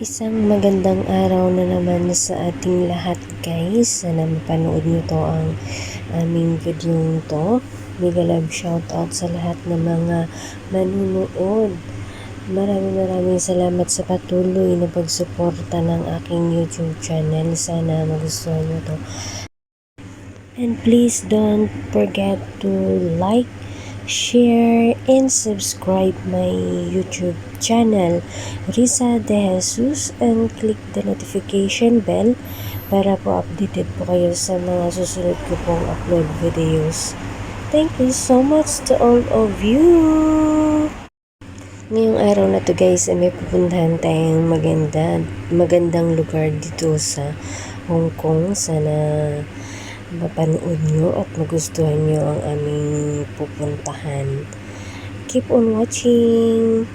Isang magandang araw na naman sa ating lahat guys. Sana mapanood nyo to ang aming video to. Mega love shoutout sa lahat ng mga manunood. Maraming salamat sa patuloy na pagsuporta ng aking YouTube channel. Sana magustuhan nyo to. And please don't forget to like, share, and subscribe my YouTube channel, Risa De Jesus, and click the notification bell para po updated po kayo sa mga susunod ko pong upload videos. Thank you so much to all of you! Ngayong araw na to guys, may pupuntahan tayong magandang lugar dito sa Hongkong. Sana mapanood nyo at magustuhan nyo ang aming pupuntahan. Keep on watching!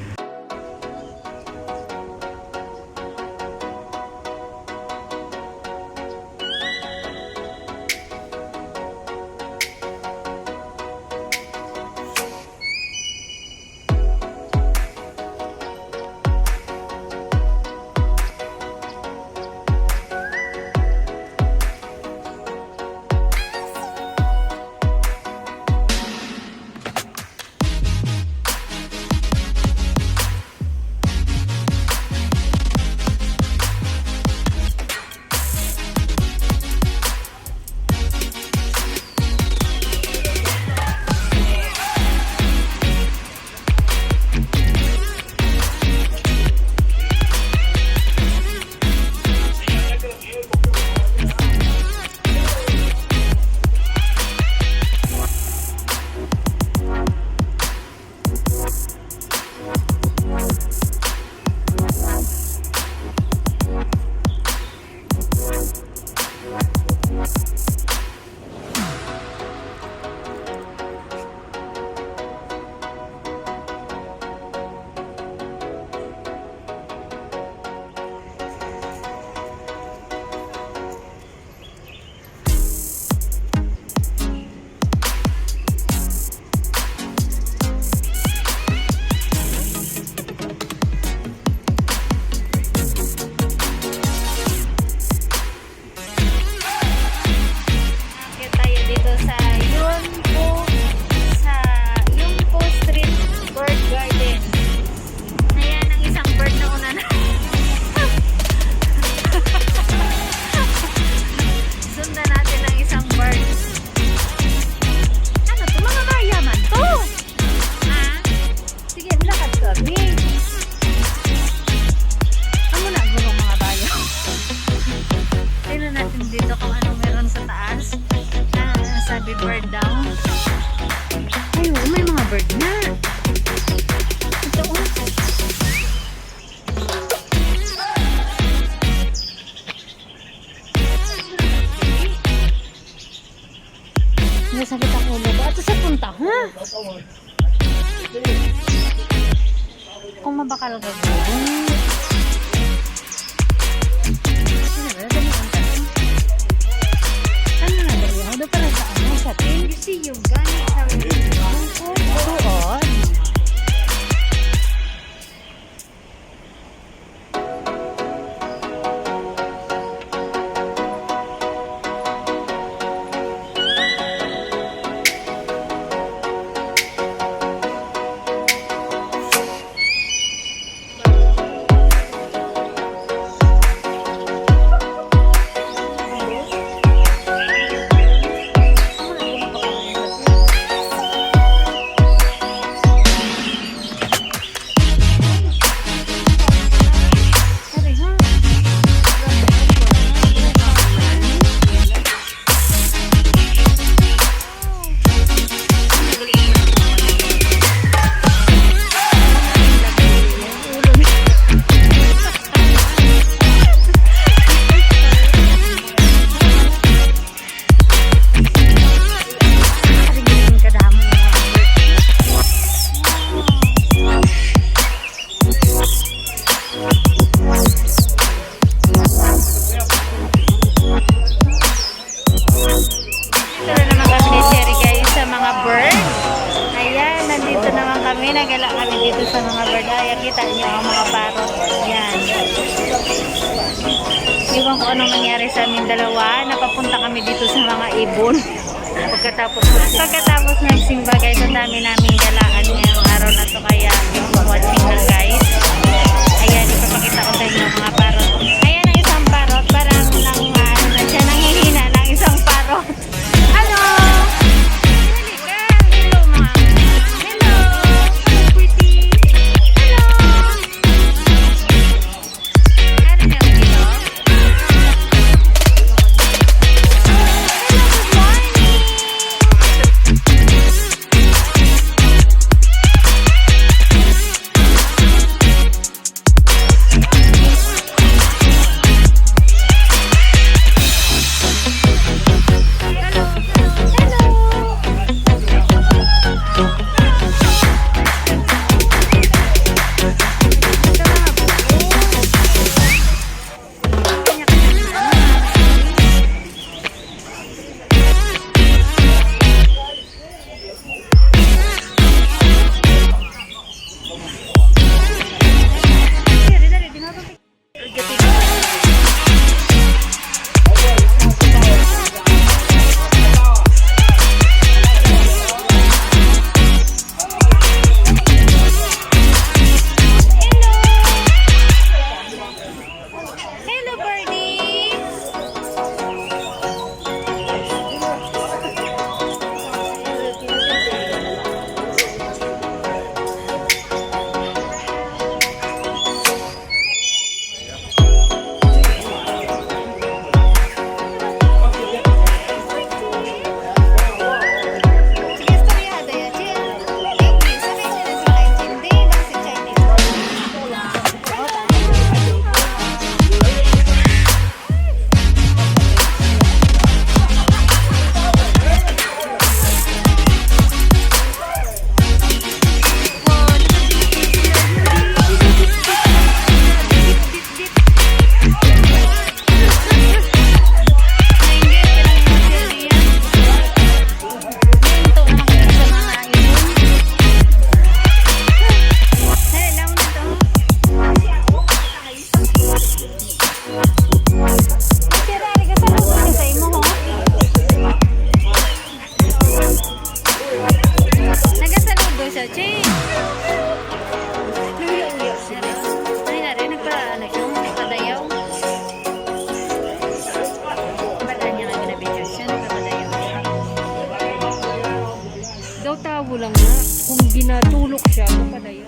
Bird down. Ay, may mga bird na. Ito, oh. Nasakit ako ba? Ato sa punta, ha? Kung mabakal ka gulong. See you guys. Nagala kami dito sa mga bird. Ayan, kita niyo ang mga parot. Yan. ewan ko anong nangyari sa aming dalawa. Napapunta kami dito sa mga ibon. Pagkatapos nagsimba guys, ang dami naming galaan ngayong araw na to, kaya watching lang guys. Ayan, ipapakita ko sa inyo mga parot. Ayan ang isang parot, parang nang ano na siya, nanghihina ng isang parot. Hello! Hello mga. Hello! Pretty! Hello! Ano nga dito? Tawo lang na kung ginatulok siya mapadaya.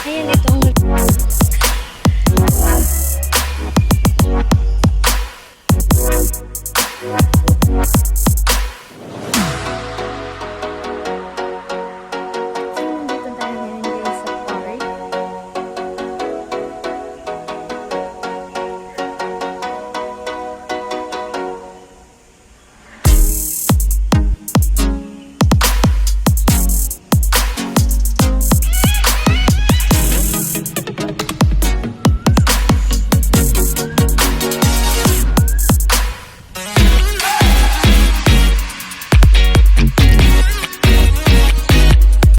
Ayan, ito